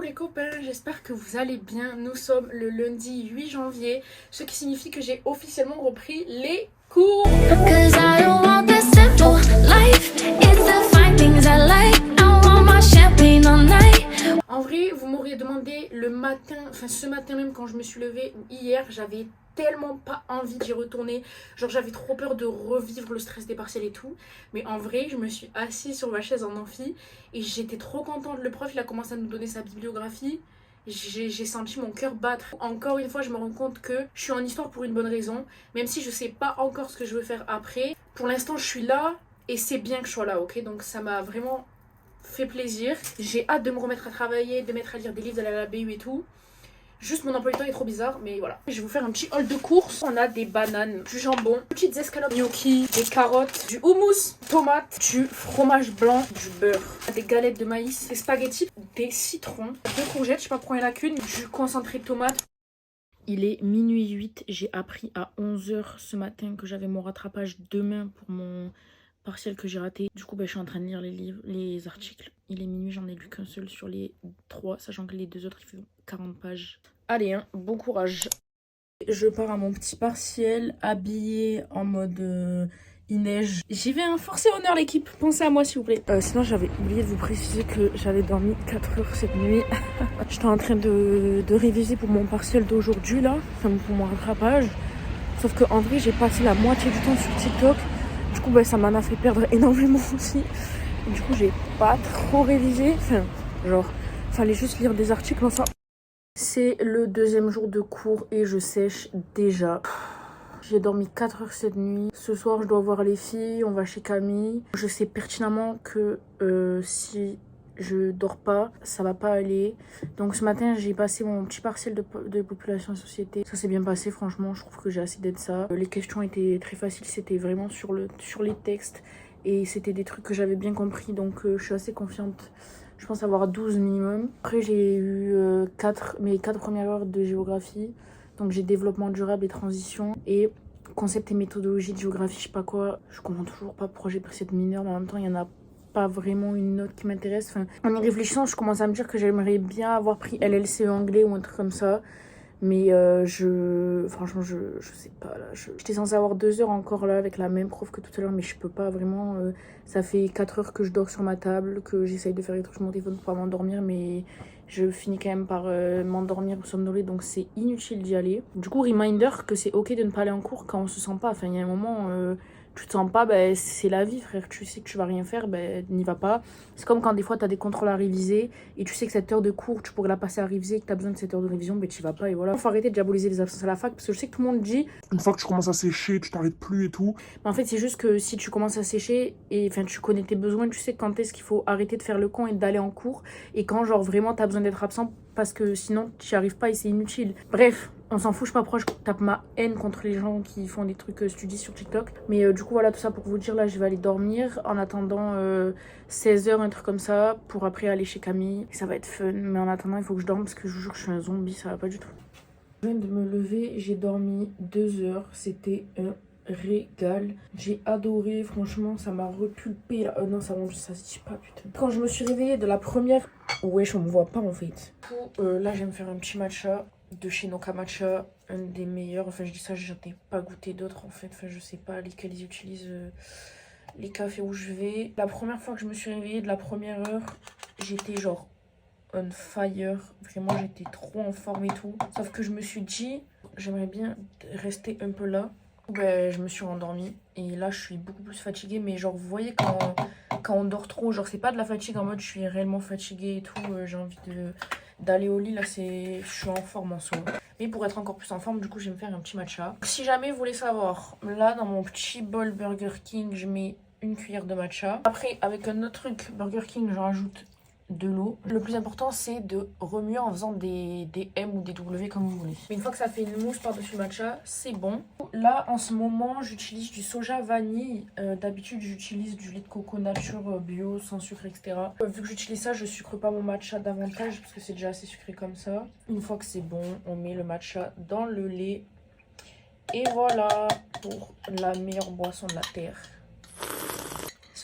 les copains, j'espère que vous allez bien. Nous sommes le lundi 8 janvier, ce qui signifie que j'ai officiellement repris les cours. En vrai, vous m'auriez demandé le matin, enfin ce matin même quand je me suis levée, ou hier, j'avais tellement pas envie d'y retourner. Genre j'avais trop peur de revivre le stress des partiels et tout. Mais en vrai, je me suis assise sur ma chaise en amphi et j'étais trop contente. Le prof, il a commencé à nous donner sa bibliographie. J'ai senti mon cœur battre. Encore une fois, je me rends compte que je suis en histoire pour une bonne raison. Même si je sais pas encore ce que je veux faire après. Pour l'instant, je suis là et c'est bien que je sois là, ok? Donc ça m'a vraiment fait plaisir. J'ai hâte de me remettre à travailler, de mettre à lire des livres, d'aller à la BU et tout. Juste mon emploi du temps est trop bizarre, mais voilà. Je vais vous faire un petit haul de courses. On a des bananes, du jambon, petites escalopes gnocchi, des carottes, du houmous, tomates, du fromage blanc, du beurre, des galettes de maïs, des spaghettis, des citrons, deux courgettes, je sais pas pourquoi il y en a qu'une, du concentré de tomate. Il est minuit 8, j'ai appris à 11h ce matin que j'avais mon rattrapage demain pour mon partiel que j'ai raté. Du coup, je suis en train de lire les livres, les articles. Il est minuit, j'en ai lu qu'un seul sur les 3, sachant que les deux autres, ils font 40 pages. Allez, hein, bon courage. Je pars à mon petit partiel, habillée en mode il neige. J'y vais, hein, forcez honneur l'équipe. Pensez à moi, s'il vous plaît. Sinon, j'avais oublié de vous préciser que j'avais dormi 4 heures cette nuit. J'étais en train de réviser pour mon partiel d'aujourd'hui, là, enfin pour mon rattrapage. Sauf qu'en vrai, j'ai passé la moitié du temps sur TikTok. Du coup, ça m'en a fait perdre énormément aussi. Du coup, j'ai pas trop révisé. Enfin, genre, fallait juste lire des articles, enfin. C'est le deuxième jour de cours et je sèche déjà. J'ai dormi 4 heures cette nuit. Ce soir, je dois voir les filles. On va chez Camille. Je sais pertinemment que si je dors pas, ça va pas aller. Donc ce matin, j'ai passé mon petit partiel de population et société. Ça s'est bien passé, franchement. Je trouve que j'ai assez d'aide ça. Les questions étaient très faciles. C'était vraiment sur les textes. Et c'était des trucs que j'avais bien compris. Donc je suis assez confiante. Je pense avoir 12 minimum. Après, j'ai eu mes 4 premières heures de géographie. Donc, j'ai développement durable et transition. Et concept et méthodologie de géographie, je sais pas quoi. Je comprends toujours pas pourquoi j'ai pris cette mineure. Mais en même temps, il y en a pas vraiment une note qui m'intéresse. Enfin, en y réfléchissant, je commence à me dire que j'aimerais bien avoir pris LLCE anglais ou un truc comme ça. Mais franchement, je sais pas là. J'étais censée avoir 2 heures encore là avec la même prof que tout à l'heure, mais je peux pas vraiment. Ça fait 4 heures que je dors sur ma table, que j'essaye de faire des trucs sur mon téléphone pour pas m'endormir, mais je finis quand même par m'endormir ou somnoler, donc c'est inutile d'y aller. Du coup, reminder que c'est ok de ne pas aller en cours quand on se sent pas. Enfin, il y a un moment. Tu te sens pas, c'est la vie, frère. Tu sais que tu vas rien faire, n'y va pas. C'est comme quand des fois t'as des contrôles à réviser et tu sais que cette heure de cours, tu pourrais la passer à réviser et que t'as besoin de cette heure de révision, t'y vas pas et voilà. Faut arrêter de diaboliser les absences à la fac parce que je sais que tout le monde dit une fois que tu commences à sécher, tu t'arrêtes plus et tout. mais en fait, c'est juste que si tu commences à sécher et enfin tu connais tes besoins, tu sais quand est-ce qu'il faut arrêter de faire le con et d'aller en cours et quand genre vraiment t'as besoin d'être absent parce que sinon tu n'y arrives pas et c'est inutile. Bref, on s'en fout, je m'approche, je tape ma haine contre les gens qui font des trucs studies sur TikTok. Mais du coup, voilà, tout ça pour vous dire, là, je vais aller dormir en attendant 16h, un truc comme ça, pour après aller chez Camille. Ça va être fun, mais en attendant, il faut que je dorme parce que je vous jure que je suis un zombie, ça va pas du tout. Je viens de me lever, j'ai dormi 2 heures, c'était un régal. J'ai adoré, franchement, ça m'a repulpé là. Non, ça se dit pas, putain. Quand je me suis réveillée de la première... Wesh, on me voit pas en fait. Du coup, là, je vais me faire un petit matcha de chez Noka Matcha, un des meilleurs. Enfin, je dis ça, j'en ai pas goûté d'autres en fait. Enfin, je sais pas lesquels ils utilisent les cafés où je vais. La première fois que je me suis réveillée de la première heure, j'étais genre on fire. Vraiment, j'étais trop en forme et tout. Sauf que je me suis dit, j'aimerais bien rester un peu là. Je me suis endormie et là je suis beaucoup plus fatiguée, mais genre vous voyez quand on dort trop, genre c'est pas de la fatigue en mode je suis réellement fatiguée et tout, j'ai envie d'aller au lit, là je suis en forme en soi. Mais pour être encore plus en forme, du coup je vais me faire un petit matcha. Si jamais vous voulez savoir, là dans mon petit bol Burger King, je mets une cuillère de matcha. Après avec un autre truc Burger King, je rajoute de l'eau. Le plus important c'est de remuer en faisant des M ou des W comme vous voulez. Mais une fois que ça fait une mousse par-dessus le matcha, c'est bon. Là en ce moment j'utilise du soja vanille. D'habitude j'utilise du lait de coco nature bio sans sucre etc. Vu que j'utilise ça, je sucre pas mon matcha davantage parce que c'est déjà assez sucré comme ça. Une fois que c'est bon, on met le matcha dans le lait. Et voilà pour la meilleure boisson de la terre.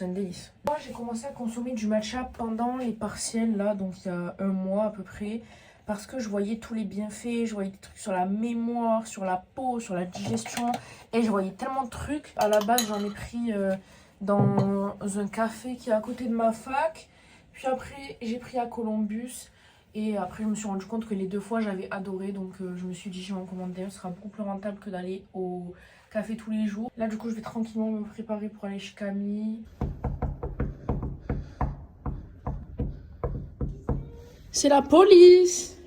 c'est un délice. Moi, j'ai commencé à consommer du matcha pendant les partiels, là, donc il y a un mois à peu près. Parce que je voyais tous les bienfaits, je voyais des trucs sur la mémoire, sur la peau, sur la digestion. Et je voyais tellement de trucs. À la base, j'en ai pris dans un café qui est à côté de ma fac. Puis après, j'ai pris à Columbus. Et après, je me suis rendu compte que les 2 fois, j'avais adoré. Donc, je me suis dit, je vais en commander un. Ce sera beaucoup plus rentable que d'aller au café tous les jours. Là, du coup, je vais tranquillement me préparer pour aller chez Camille. C'est la police!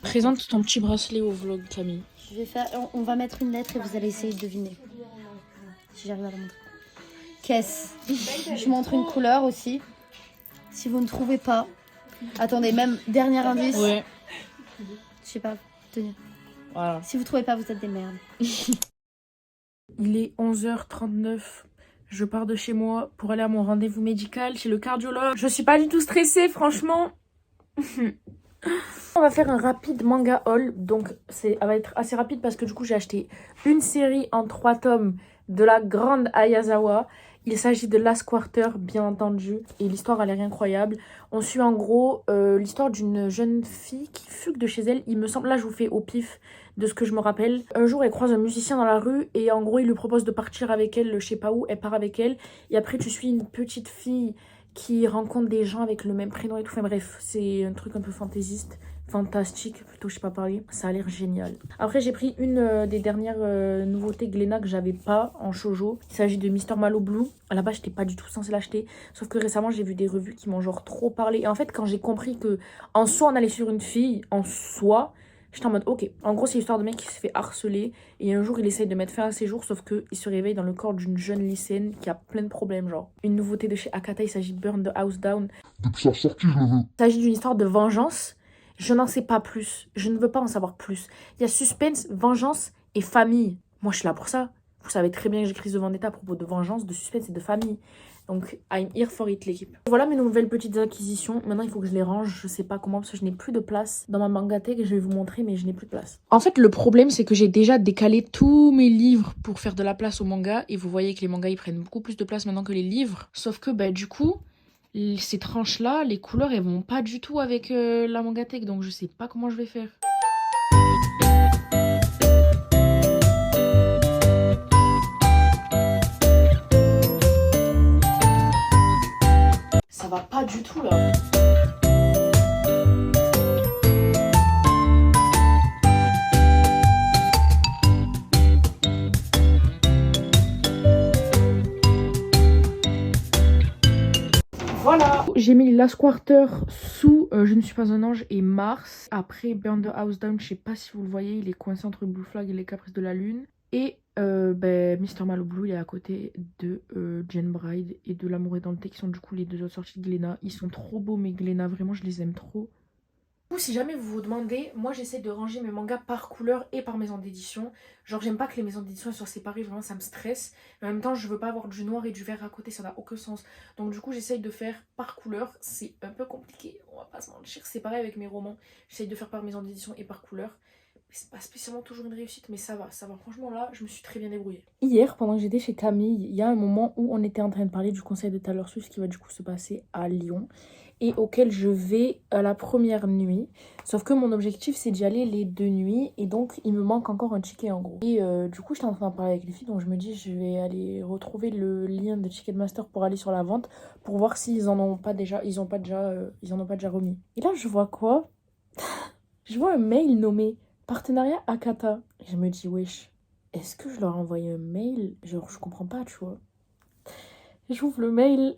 Présente ton petit bracelet au vlog, Camille. Je vais faire, on va mettre une lettre et vous allez essayer de deviner. Si j'arrive à la montrer. Qu'est-ce? Je montre une couleur aussi. Si vous ne trouvez pas. Attendez, même dernier indice. Ouais. Je sais pas, tenez. Voilà. Si vous trouvez pas, vous êtes des merdes. Il est 11h39. Je pars de chez moi pour aller à mon rendez-vous médical chez le cardiologue. Je suis pas du tout stressée, franchement. On va faire un rapide manga haul. Donc, ça va être assez rapide parce que du coup, j'ai acheté une série en 3 tomes de la grande Ayazawa. Il s'agit de Last Quarter, bien entendu. Et l'histoire, elle est incroyable. On suit en gros l'histoire d'une jeune fille qui fugue de chez elle. Il me semble, là, je vous fais au pif de ce que je me rappelle. Un jour, elle croise un musicien dans la rue. Et en gros, il lui propose de partir avec elle, je sais pas où. Elle part avec elle. Et après, tu suis une petite fille qui rencontre des gens avec le même prénom et tout. Enfin bref, c'est un truc un peu fantaisiste. Fantastique, plutôt, je sais pas parler. Ça a l'air génial. Après, j'ai pris une des dernières nouveautés Glénat que j'avais pas en shoujo. Il s'agit de Mr. Malo Blue. À la base, j'étais pas du tout censée l'acheter. Sauf que récemment, j'ai vu des revues qui m'ont genre trop parlé. Et en fait, quand j'ai compris que en soi, on allait sur une fille, en soi, j'étais en mode ok. En gros, c'est l'histoire de mec qui se fait harceler. Et un jour, il essaye de mettre fin à ses jours. Sauf qu'il se réveille dans le corps d'une jeune lycéenne qui a plein de problèmes. Genre, une nouveauté de chez Akata, il s'agit de Burn the House Down. Depuis sa sortie, je le veux. Il s'agit d'une histoire de vengeance. Je n'en sais pas plus. Je ne veux pas en savoir plus. Il y a suspense, vengeance et famille. Moi, je suis là pour ça. Vous savez très bien que j'écris de vendetta à propos de vengeance, de suspense et de famille. Donc, I'm here for it, l'équipe. Voilà mes nouvelles petites acquisitions. Maintenant, il faut que je les range. Je sais pas comment parce que je n'ai plus de place dans ma mangathèque. Je vais vous montrer, mais je n'ai plus de place. En fait, le problème, c'est que j'ai déjà décalé tous mes livres pour faire de la place aux mangas. Et vous voyez que les mangas, ils prennent beaucoup plus de place maintenant que les livres. Sauf que, bah, du coup... ces tranches-là, les couleurs, elles vont pas du tout avec la mangathèque, donc je sais pas comment je vais faire. Ça va pas du tout là. Voilà, j'ai mis Last Quarter sous Je ne suis pas un ange et Mars. Après Burn the House Down, je sais pas si vous le voyez, il est coincé entre Blue Flag et les Caprices de la Lune. Et Mr. Malo Blue, il est à côté de Jane Bride et de L'amour est dans le thé, qui sont du coup les 2 autres sorties de Glénat. Ils sont trop beaux, mes Glénat, vraiment, je les aime trop. Si jamais vous vous demandez, moi j'essaie de ranger mes mangas par couleur et par maison d'édition. Genre j'aime pas que les maisons d'édition soient séparées, vraiment ça me stresse. Mais en même temps je veux pas avoir du noir et du vert à côté, ça n'a aucun sens. Donc du coup j'essaye de faire par couleur, c'est un peu compliqué, on va pas se mentir. C'est pareil avec mes romans, j'essaye de faire par maison d'édition et par couleur. C'est pas spécialement toujours une réussite, mais ça va. Franchement là, je me suis très bien débrouillée. Hier, pendant que j'étais chez Camille, il y a un moment où on était en train de parler du conseil de Taylor Swift qui va du coup se passer à Lyon. Et auquel je vais à la première nuit. Sauf que mon objectif, c'est d'y aller les 2 nuits. Et donc, il me manque encore un ticket en gros. Et du coup, j'étais en train de parler avec les filles. Donc, je me dis, je vais aller retrouver le lien de Ticketmaster pour aller sur la vente. Pour voir s'ils en ont pas déjà, ils en ont pas déjà remis. Et là, je vois quoi? Je vois un mail nommé Partenariat Akata. Et je me dis, wesh, est-ce que je leur ai envoyé un mail? Genre, je comprends pas, tu vois. J'ouvre le mail...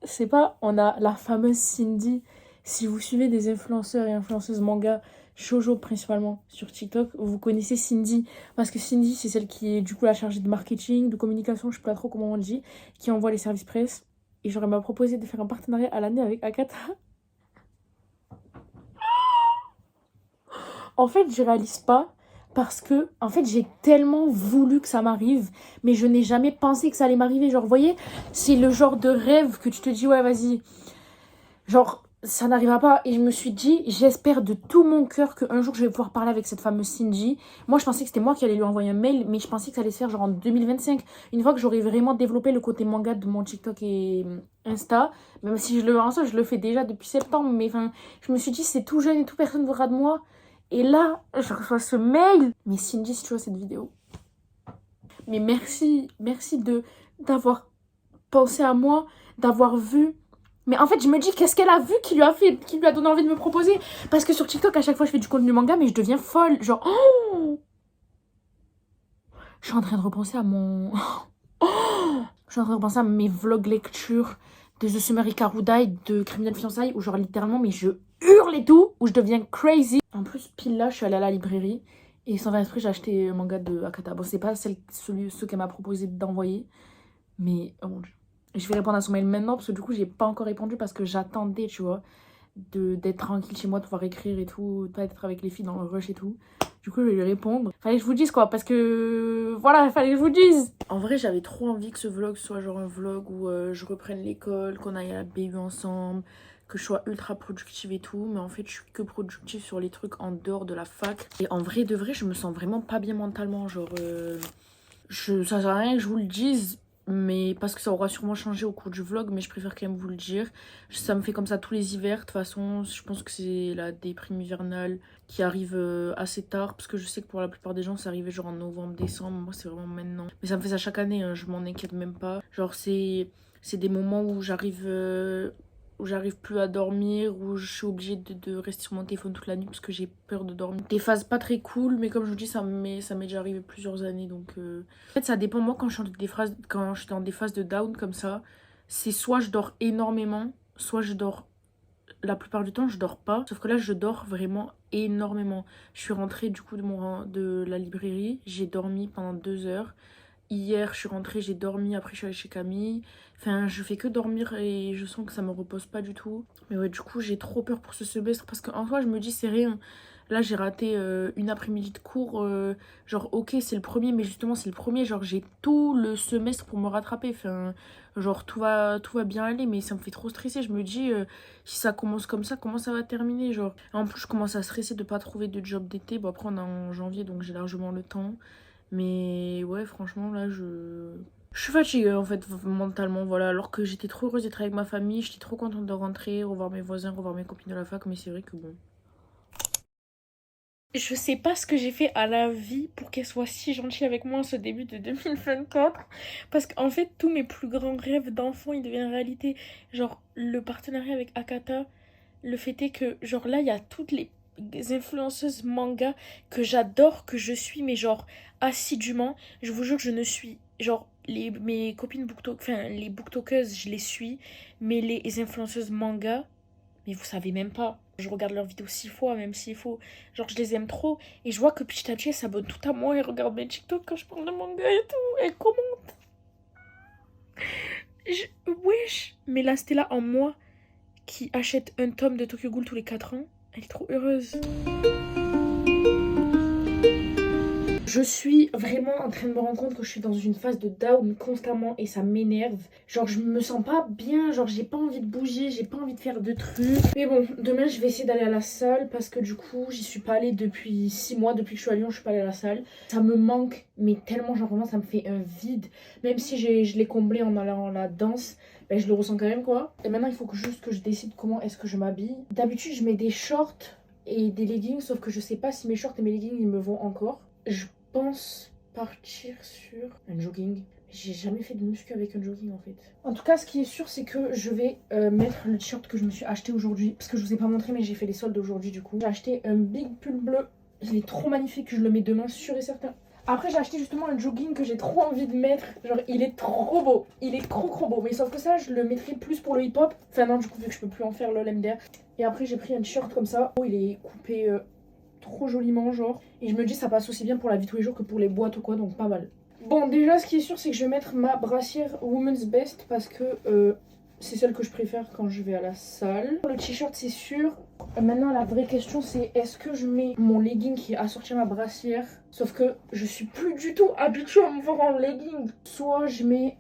C'est pas, on a la fameuse Cindy. Si vous suivez des influenceurs et influenceuses manga, shoujo principalement sur TikTok, vous connaissez Cindy. Parce que Cindy, c'est celle qui est du coup la chargée de marketing, de communication, je sais pas trop comment on dit, qui envoie les services presse. Et j'aurais m'a proposé de faire un partenariat à l'année avec Akata. En fait, je réalise pas parce que, en fait, j'ai tellement voulu que ça m'arrive, mais je n'ai jamais pensé que ça allait m'arriver. Genre, vous voyez, c'est le genre de rêve que tu te dis, ouais, vas-y. Genre, ça n'arrivera pas. Et je me suis dit, j'espère de tout mon cœur qu'un jour, je vais pouvoir parler avec cette fameuse Shinji. Moi, je pensais que c'était moi qui allais lui envoyer un mail, mais je pensais que ça allait se faire genre en 2025. Une fois que j'aurai vraiment développé le côté manga de mon TikTok et Insta, même si en soi, je le fais déjà depuis septembre, mais enfin, je me suis dit, c'est tout jeune et tout, personne ne voudra de moi. Et là, je reçois ce mail. Mais Shinji, si tu vois cette vidéo, mais merci d'avoir pensé à moi, d'avoir vu. Mais en fait, je me dis, qu'est-ce qu'elle a vu qui lui a donné envie de me proposer? Parce que sur TikTok, à chaque fois, je fais du contenu manga, mais je deviens folle. Genre, oh, je suis en train de repenser à mon... Je suis en train de repenser à mes vlogs lecture de The Summer Ikarudai, de Criminal Fiançailles, où genre littéralement, mais je hurle et tout, où je deviens crazy. En plus, pile là, je suis allée à la librairie, et sans faire exprès, j'ai acheté un manga de Akata. Bon, c'est pas ceux qu'elle m'a proposé d'envoyer, mais oh mon dieu. Je vais répondre à son mail maintenant parce que du coup j'ai pas encore répondu parce que j'attendais, tu vois, d'être tranquille chez moi, de pouvoir écrire et tout, de pas être avec les filles dans le rush et tout. Du coup je vais lui répondre. Fallait que je vous dise quoi, parce que voilà, fallait que je vous dise. En vrai j'avais trop envie que ce vlog soit genre un vlog où je reprenne l'école, qu'on aille à la BU ensemble, que je sois ultra productive et tout, mais en fait je suis que productive sur les trucs en dehors de la fac. Et en vrai de vrai je me sens vraiment pas bien mentalement, genre ça sert à rien que je vous le dise, mais parce que ça aura sûrement changé au cours du vlog, mais je préfère quand même vous le dire. Ça me fait comme ça tous les hivers. De toute façon, je pense que c'est la déprime hivernale qui arrive assez tard, parce que je sais que pour la plupart des gens, ça arrivait genre en novembre, décembre. Moi, c'est vraiment maintenant. Mais ça me fait ça chaque année, hein, je m'en inquiète même pas. Genre, c'est des moments où j'arrive plus à dormir, où je suis obligée de rester sur mon téléphone toute la nuit parce que j'ai peur de dormir. Des phases pas très cool, mais comme je vous dis, ça m'est déjà arrivé plusieurs années. Donc en fait, ça dépend. Moi, quand je suis dans des phases de down comme ça, c'est soit je dors énormément, soit je dors... La plupart du temps, je dors pas. Sauf que là, je dors vraiment énormément. Je suis rentrée du coup de la librairie. J'ai dormi pendant 2 heures. Hier, je suis rentrée, j'ai dormi, après je suis allée chez Camille. Enfin, je fais que dormir et je sens que ça me repose pas du tout. Mais ouais, du coup, j'ai trop peur pour ce semestre parce qu'en soi, je me dis, c'est rien. Là, j'ai raté une après-midi de cours. Genre, ok, c'est le premier, mais justement, c'est le premier. Genre, j'ai tout le semestre pour me rattraper. Enfin, genre, tout va bien aller, mais ça me fait trop stresser. Je me dis, si ça commence comme ça, comment ça va terminer? Genre, en plus, je commence à stresser de pas trouver de job d'été. Bon, après, on est en janvier, donc j'ai largement le temps. Mais ouais, franchement, là, je suis fatiguée, en fait, mentalement, voilà. Alors que j'étais trop heureuse d'être avec ma famille, j'étais trop contente de rentrer, revoir mes voisins, revoir mes copines de la fac, mais c'est vrai que bon... Je sais pas ce que j'ai fait à la vie pour qu'elle soit si gentille avec moi en ce début de 2024. Parce qu'en fait, tous mes plus grands rêves d'enfant, ils deviennent réalité. Genre, le partenariat avec Akata, le fait est que, genre là, il y a toutes les influenceuses manga que j'adore, que je suis, mais genre assidûment. Je vous jure que je ne suis... Genre, mes copines enfin, les booktokeuses, je les suis. Mais les influenceuses manga, mais vous savez même pas. Je regarde leurs vidéos 6 fois, même s'il faut. Genre, je les aime trop. Et je vois que petit à petit, elles s'abonnent tout à moi. Elles regardent mes TikTok quand je parle de manga et tout. Elles commentent. Wesh. Mais la Stella en moi, qui achète un tome de Tokyo Ghoul tous les 4 ans, elle est trop heureuse. Je suis vraiment en train de me rendre compte que je suis dans une phase de down constamment et ça m'énerve. Genre je me sens pas bien, genre j'ai pas envie de bouger, j'ai pas envie de faire de trucs. Mais bon, demain je vais essayer d'aller à la salle parce que du coup j'y suis pas allée depuis 6 mois, depuis que je suis à Lyon je suis pas allée à la salle. Ça me manque, mais tellement genre vraiment ça me fait un vide. Même si je l'ai comblé en allant à la danse, ben, je le ressens quand même quoi. Et maintenant il faut juste que je décide comment est-ce que je m'habille. D'habitude je mets des shorts et des leggings, sauf que je sais pas si mes shorts et mes leggings ils me vont encore. Je pense partir sur un jogging. J'ai jamais fait de muscu avec un jogging en fait. En tout cas, ce qui est sûr, c'est que je vais mettre le t-shirt que je me suis acheté aujourd'hui. Parce que je vous ai pas montré, mais j'ai fait les soldes aujourd'hui du coup. J'ai acheté un big pull bleu. Il est trop magnifique, je le mets demain, sûr et certain. Après, j'ai acheté justement un jogging que j'ai trop envie de mettre. Genre, il est trop beau. Il est trop beau. Mais sauf que ça, je le mettrai plus pour le hip-hop. Enfin non, du coup, vu que je peux plus en faire le LMDR. Et après, j'ai pris un t-shirt comme ça. Oh, il est coupé... trop joliment genre, et je me dis ça passe aussi bien pour la vie de tous les jours que pour les boîtes ou quoi, donc pas mal. Bon, déjà ce qui est sûr c'est que je vais mettre ma brassière Women's Best parce que c'est celle que je préfère quand je vais à la salle. Le t-shirt c'est sûr, Maintenant, la vraie question, c'est est-ce que je mets mon legging qui assortit ma brassière? Sauf que je suis plus du tout habituée à me voir en legging. Soit je mets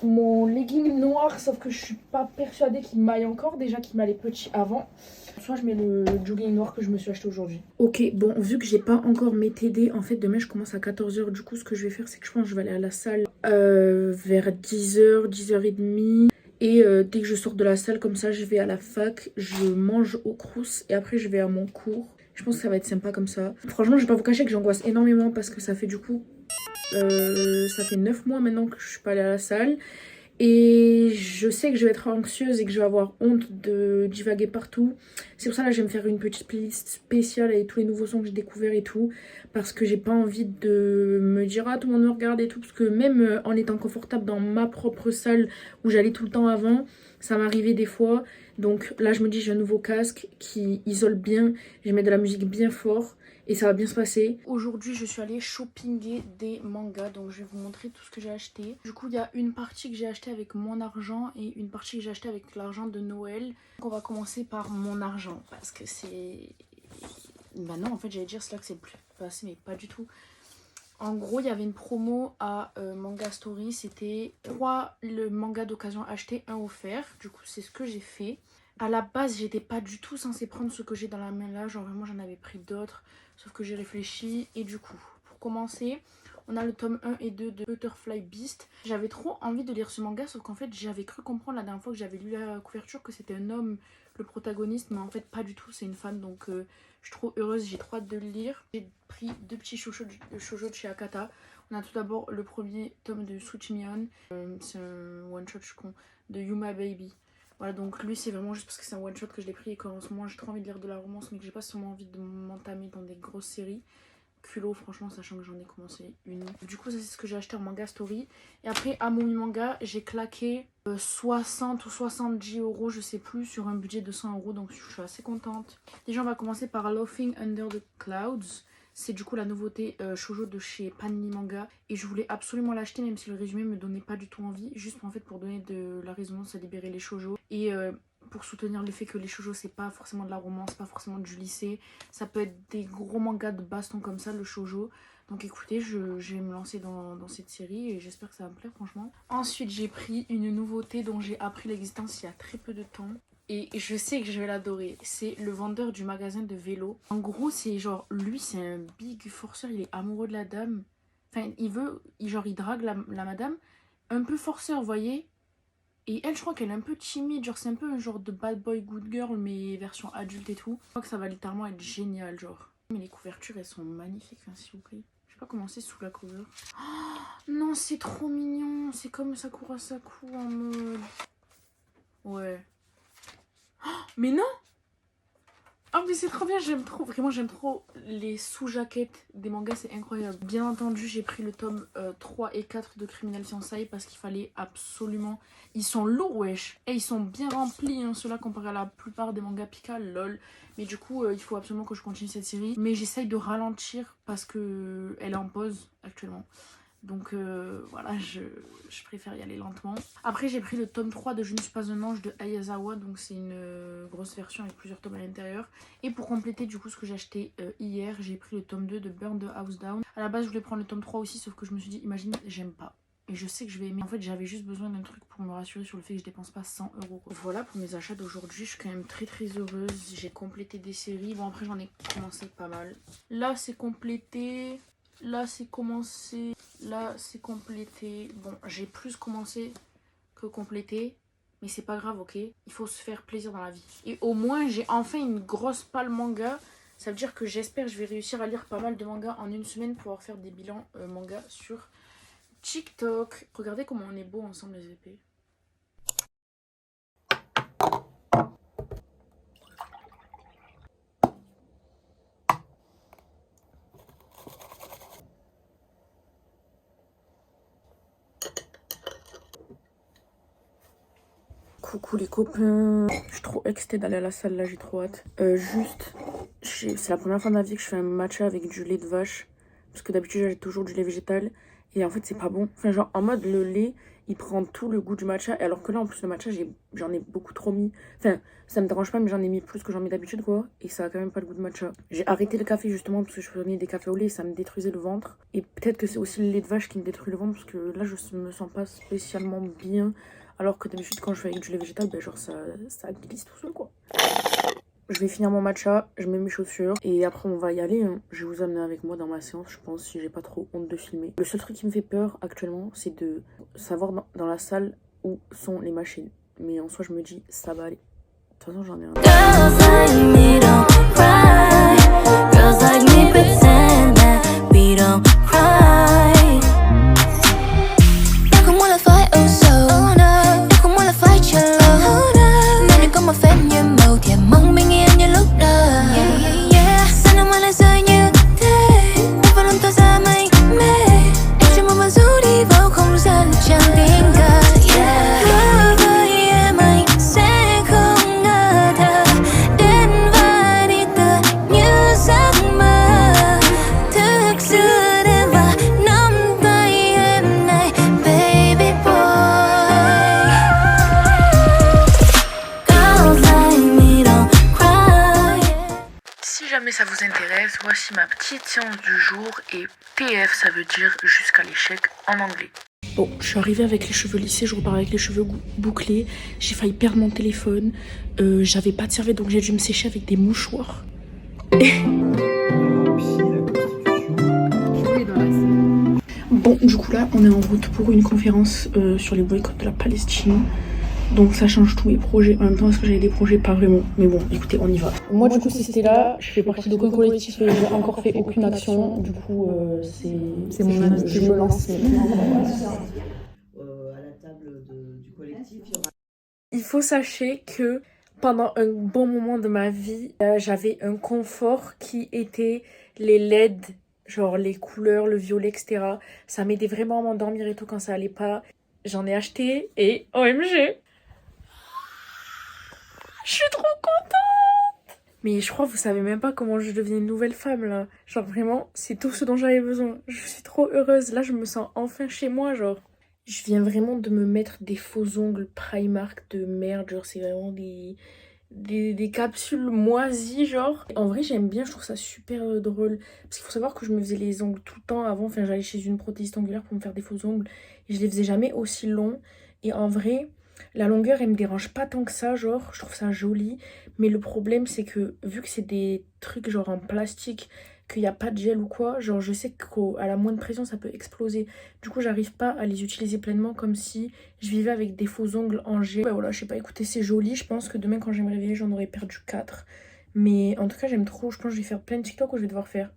mon legging noir, sauf que je suis pas persuadée qu'il m'aille encore, déjà qu'il m'allait petit avant. Soit je mets le jogging noir que je me suis acheté aujourd'hui. Ok, bon, vu que j'ai pas encore mes TD, en fait, demain je commence à 14h. Du coup, ce que je vais faire, c'est que je pense que je vais aller à la salle vers 10h, 10h30. Et dès que je sors de la salle, comme ça, je vais à la fac, je mange au crous et après je vais à mon cours. Je pense que ça va être sympa comme ça. Franchement, je vais pas vous cacher que j'angoisse énormément parce que ça fait du coup... ça fait 9 mois maintenant que je suis pas allée à la salle. Et je sais que je vais être anxieuse et que je vais avoir honte de divaguer partout. C'est pour ça là, je vais me faire une petite playlist spéciale avec tous les nouveaux sons que j'ai découverts et tout. Parce que j'ai pas envie de me dire ah tout le monde me regarde et tout. Parce que même en étant confortable dans ma propre salle où j'allais tout le temps avant, ça m'arrivait des fois. Donc là je me dis j'ai un nouveau casque qui isole bien. Je vais mettre de la musique bien fort. Et ça va bien se passer. Aujourd'hui, je suis allée shoppinguer des mangas. Donc, je vais vous montrer tout ce que j'ai acheté. Du coup, il y a une partie que j'ai acheté avec mon argent et une partie que j'ai acheté avec l'argent de Noël. Donc, on va commencer par mon argent. Parce que c'est... Bah non, en fait, j'allais dire c'est là que c'est le plus passé, mais pas du tout. En gros, il y avait une promo à Manga Story. C'était 3 le manga d'occasion acheté, 1 offert. Du coup, c'est ce que j'ai fait. À la base, j'étais pas du tout censée prendre ce que j'ai dans la main là. Genre vraiment, j'en avais pris d'autres. Sauf que j'ai réfléchi. Et du coup, pour commencer, on a le tome 1 et 2 de Butterfly Beast. J'avais trop envie de lire ce manga. Sauf qu'en fait, j'avais cru comprendre la dernière fois que j'avais lu la couverture que c'était un homme, le protagoniste. Mais en fait, pas du tout. C'est une femme. Donc, je suis trop heureuse. J'ai trop hâte de le lire. J'ai pris 2 petits shoujo de chez Akata. On a tout d'abord le premier tome de Switch Me On. C'est un one-shot, je crois, de Yuma Baby. Voilà, donc lui c'est vraiment juste parce que c'est un one shot que je l'ai pris et qu'en ce moment j'ai trop envie de lire de la romance mais que j'ai pas seulement envie de m'entamer dans des grosses séries. Culot franchement, sachant que j'en ai commencé une. Du coup ça c'est ce que j'ai acheté en Manga Story. Et après à Momi Manga j'ai claqué 60 ou 70 euros je sais plus sur un budget de 100 euros, donc je suis assez contente. Déjà on va commencer par Laughing Under the Clouds. C'est du coup la nouveauté shoujo de chez Panini Manga. Et je voulais absolument l'acheter même si le résumé me donnait pas du tout envie. Juste en fait pour donner de la résonance à libérer les shoujo. Et pour soutenir le fait que les shoujo c'est pas forcément de la romance, pas forcément du lycée. Ça peut être des gros mangas de baston comme ça, le shoujo. Donc écoutez, je vais me lancer dans cette série et j'espère que ça va me plaire franchement. Ensuite j'ai pris une nouveauté dont j'ai appris l'existence il y a très peu de temps. Et je sais que je vais l'adorer. C'est le vendeur du magasin de vélo. En gros, c'est genre, lui, c'est un big forceur. Il est amoureux de la dame. Enfin, il drague la madame. Un peu forceur, vous voyez. Et elle, je crois qu'elle est un peu timide. Genre, c'est un peu un genre de bad boy good girl, mais version adulte et tout. Je crois que ça va littéralement être génial, genre. Mais les couvertures, elles sont magnifiques, hein, s'il vous plaît. Je sais pas comment c'est sous la cover. Oh, non, c'est trop mignon. C'est comme Sakura Saku en mode... Ouais. Mais non! Oh mais c'est trop bien, j'aime trop, vraiment j'aime trop les sous-jaquettes des mangas, c'est incroyable. Bien entendu j'ai pris le tome 3 et 4 de Criminal Fiançailles parce qu'il fallait absolument... Ils sont lourds wesh, et ils sont bien remplis hein, ceux-là comparé à la plupart des mangas Pika, lol. Mais du coup il faut absolument que je continue cette série. Mais j'essaye de ralentir parce que elle est en pause actuellement. Donc voilà, je préfère y aller lentement. Après j'ai pris le tome 3 de Je ne suis pas un ange de Ayazawa. Donc c'est une grosse version avec plusieurs tomes à l'intérieur. Et pour compléter du coup ce que j'ai acheté hier, j'ai pris le tome 2 de Burn the House Down. À la base je voulais prendre le tome 3 aussi, sauf que je me suis dit imagine j'aime pas. Et je sais que je vais aimer. En fait j'avais juste besoin d'un truc pour me rassurer sur le fait que je dépense pas 100 euros. Voilà pour mes achats d'aujourd'hui, je suis quand même très heureuse. J'ai complété des séries. Bon après j'en ai commencé pas mal. Là c'est complété. Là c'est commencé, là c'est complété. Bon j'ai plus commencé que complété, mais c'est pas grave, ok. Il faut se faire plaisir dans la vie. Et au moins j'ai enfin une grosse palle manga. Ça veut dire que j'espère que je vais réussir à lire pas mal de mangas en une semaine pour pouvoir faire des bilans manga sur TikTok. Regardez comment on est beau ensemble les épées. Coucou les copains, je suis trop excitée d'aller à la salle là, j'ai trop hâte. C'est la première fois de ma vie que je fais un matcha avec du lait de vache. Parce que d'habitude j'ai toujours du lait végétal. Et en fait c'est pas bon. Enfin genre en mode le lait il prend tout le goût du matcha. Et alors que là, en plus, le matcha, j'en ai beaucoup trop mis. Enfin, ça me dérange pas, mais j'en ai mis plus que j'en mets d'habitude, quoi. Et ça a quand même pas le goût de matcha. J'ai arrêté le café, justement, parce que je prenais des cafés au lait et ça me détruisait le ventre. Et peut-être que c'est aussi le lait de vache qui me détruit le ventre, parce que là, je me sens pas spécialement bien. Alors que d'habitude, quand je fais avec du lait végétal, ben, genre, ça glisse tout seul, quoi. Je vais finir mon matcha, je mets mes chaussures et après on va y aller. Hein. Je vais vous amener avec moi dans ma séance, je pense, si j'ai pas trop honte de filmer. Le seul truc qui me fait peur actuellement, c'est de savoir dans la salle où sont les machines. Mais en soi, je me dis, ça va aller. De toute façon, j'en ai un. Girls like me don't cry. Girls like me pretend that we don't cry. Y'a que moi la fight, oh so. Oh no. Y'a que moi la fight, your love. Oh no. Nên đừng có mà phép như màu thì mong bình yên như lúc đầu. Yeah, yeah, yeah. Sao nó mới lại rơi như thế? Tôi phải làm tôi ra mây mê. Em chỉ muốn mà rủ đi vào không gian chẳng tiếng ca. Yeah. Hứa với em anh sẽ không ngờ thờ. Đến và đi tựa như giấc mơ. Thức giữa đêm và nắm tay em này, baby boy. Girls like me don't cry. Si jamais ça vous intéresse, voici ma petite séance du jour et TF, ça veut dire jusqu'à l'échec en anglais. Bon, je suis arrivée avec les cheveux lissés, je repars avec les cheveux bouclés. J'ai failli perdre mon téléphone. J'avais pas de serviette, donc j'ai dû me sécher avec des mouchoirs. Bon, du coup là, on est en route pour une conférence sur les boycotts de la Palestine. Donc ça change tous mes projets. En même temps, est-ce que j'avais des projets? Pas vraiment. Mais bon, écoutez, on y va. Moi, du coup, si c'était là, je fais partie d'aucun collectif et j'ai encore fait aucune action. Du coup, c'est mon année. Je me lance. À la table du collectif, il y aura... Il faut sachez que pendant un bon moment de ma vie, j'avais un confort qui était les LED, genre les couleurs, le violet, etc. Ça m'aidait vraiment à m'endormir et tout quand ça allait pas. J'en ai acheté et OMG, je suis trop contente. Mais je crois que vous savez même pas comment je deviens une nouvelle femme là. Genre vraiment, c'est tout ce dont j'avais besoin. Je suis trop heureuse. Là, je me sens enfin chez moi, genre. Je viens vraiment de me mettre des faux ongles Primark de merde. Genre, c'est vraiment des capsules moisies, genre. En vrai, j'aime bien, je trouve ça super drôle. Parce qu'il faut savoir que je me faisais les ongles tout le temps avant. Enfin, j'allais chez une prothésiste ongulaire pour me faire des faux ongles. Et je les faisais jamais aussi longs. Et en vrai, la longueur, elle me dérange pas tant que ça, genre. Je trouve ça joli. Mais le problème, c'est que vu que c'est des trucs genre en plastique, qu'il n'y a pas de gel ou quoi, genre je sais qu'à la moindre pression ça peut exploser. Du coup j'arrive pas à les utiliser pleinement comme si je vivais avec des faux ongles en gel. Ouais, voilà, je sais pas, écoutez, c'est joli. Je pense que demain quand je vais me réveiller j'en aurais perdu 4. Mais en tout cas j'aime trop, je pense que je vais faire plein de TikTok où je vais devoir faire.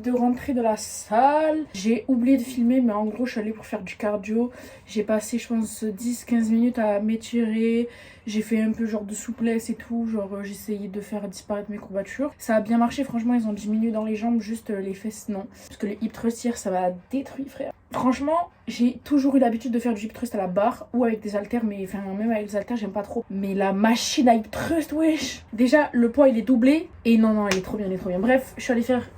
De rentrer de la salle, j'ai oublié de filmer, mais en gros je suis allée pour faire du cardio. J'ai passé je pense 10-15 minutes à m'étirer, j'ai fait un peu genre de souplesse et tout, genre j'ai essayé de faire disparaître mes courbatures. Ça a bien marché, franchement ils ont diminué dans les jambes, juste les fesses non, parce que le hip thrust hier ça m'a détruit frère. Franchement j'ai toujours eu l'habitude de faire du hip thrust à la barre ou avec des haltères, mais enfin même avec les haltères j'aime pas trop. Mais la machine à hip thrust, wesh, déjà le poids il est doublé et non il est trop bien, bref je suis allée faire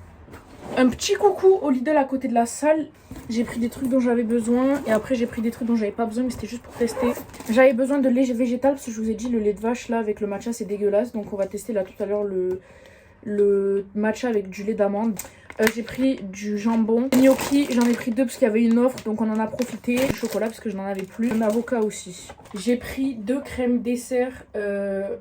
un petit coucou au Lidl à côté de la salle. J'ai pris des trucs dont j'avais besoin et après j'ai pris des trucs dont j'avais pas besoin, mais c'était juste pour tester. J'avais besoin de lait végétal parce que je vous ai dit le lait de vache là avec le matcha c'est dégueulasse, donc on va tester là tout à l'heure le matcha avec du lait d'amande. J'ai pris du jambon, gnocchi, j'en ai pris 2 parce qu'il y avait une offre donc on en a profité. Du chocolat parce que je n'en avais plus, un avocat aussi. J'ai pris 2 crèmes dessert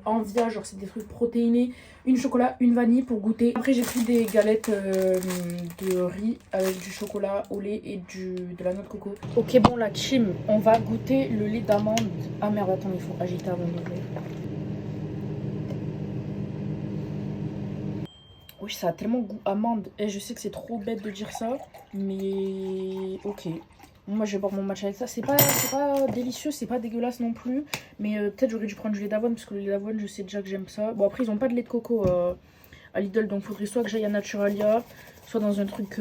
en via, genre c'est des trucs protéinés, une chocolat, une vanille pour goûter. Après j'ai pris des galettes de riz avec du chocolat au lait et de la noix de coco. Ok bon la team, on va goûter le lait d'amande. Ah merde attends, il faut agiter avant d'ouvrir. Oui, ça a tellement goût amande. Et je sais que c'est trop bête de dire ça, mais ok. Moi je vais boire mon matcha avec ça. C'est pas délicieux, c'est pas dégueulasse non plus. Mais peut-être j'aurais dû prendre du lait d'avoine parce que le lait d'avoine je sais déjà que j'aime ça. Bon après ils ont pas de lait de coco à Lidl, donc faudrait soit que j'aille à Naturalia, soit dans un truc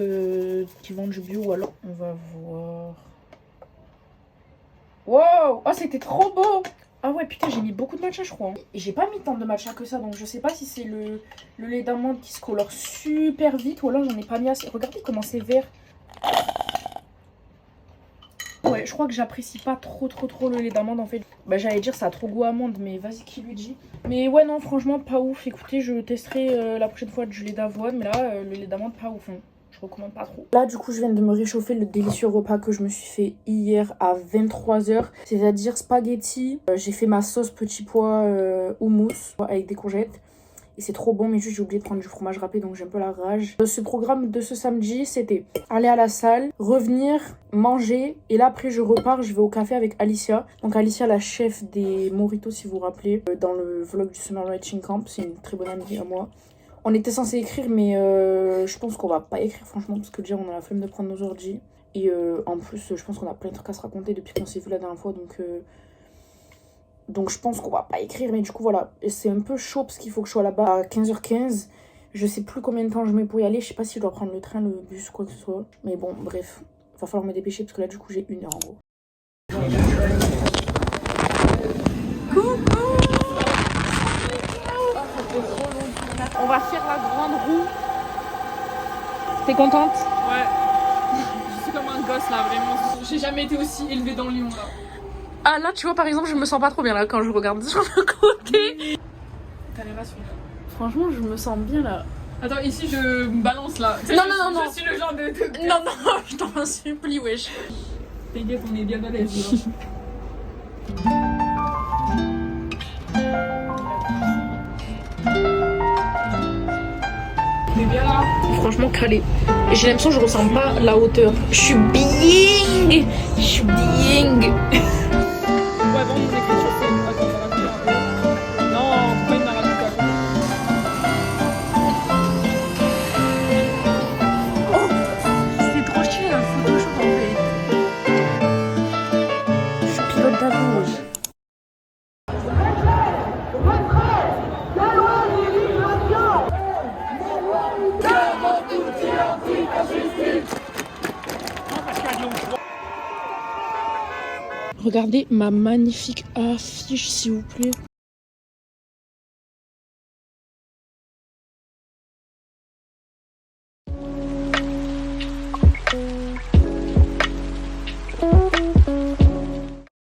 qui vend du bio, ou alors on va voir. Wow! Oh c'était trop beau! Ah ouais putain j'ai mis beaucoup de matcha je crois. Et j'ai pas mis tant de matcha que ça, donc je sais pas si c'est le lait d'amande qui se colore super vite ou alors j'en ai pas mis assez. Regardez comment c'est vert. Ouais, je crois que j'apprécie pas trop le lait d'amande en fait. Bah j'allais dire ça a trop goût amande, mais vas-y qui lui dit. Mais ouais non franchement pas ouf. Écoutez je testerai la prochaine fois du lait d'avoine, mais là le lait d'amande pas ouf. Hein. Je recommande pas trop. Là du coup je viens de me réchauffer le délicieux repas que je me suis fait hier à 23h. C'est-à-dire spaghetti. J'ai fait ma sauce petit pois houmous avec des courgettes. Et c'est trop bon, mais juste j'ai oublié de prendre du fromage râpé, donc j'ai un peu la rage. Ce programme de ce samedi, c'était aller à la salle, revenir, manger. Et là, après, je repars, je vais au café avec Alicia. Donc Alicia, la chef des Moritos, si vous vous rappelez, dans le vlog du Summer Writing Camp. C'est une très bonne amie à moi. On était censé écrire, mais je pense qu'on va pas écrire, franchement, parce que déjà, on a la flemme de prendre nos ordi. Et en plus, je pense qu'on a plein de trucs à se raconter depuis qu'on s'est vu la dernière fois, donc je pense qu'on va pas écrire, mais du coup voilà, c'est un peu chaud parce qu'il faut que je sois là-bas à 15h15. Je sais plus combien de temps je mets pour y aller, je sais pas si je dois prendre le train, le bus, quoi que ce soit. Mais bon, bref, va falloir me dépêcher parce que là du coup j'ai 1 heure en gros. Coucou! On va faire la grande roue. T'es contente? Ouais. Je suis comme un gosse là, vraiment. J'ai jamais été aussi élevée dans Lyon là. Ah là tu vois par exemple je me sens pas trop bien là quand je regarde sur le côté. T'as les rations. Franchement je me sens bien là. Attends, ici je me balance là. Non. Je suis le genre de... Non je t'en supplie wesh. T'inquiète, on est bien à l'aise. T'es bien là? Franchement calé. J'ai l'impression que je ressens pas la hauteur. Je suis bien. Ouais, bon, mon écriture c'est... Attends, on va rajouter un peu. Non, pourquoi il m'a rajouté un peu? C'est trop chiant la Photoshop en fait. Je suis pilote d'avion wesh. Regardez ma magnifique affiche s'il vous plaît.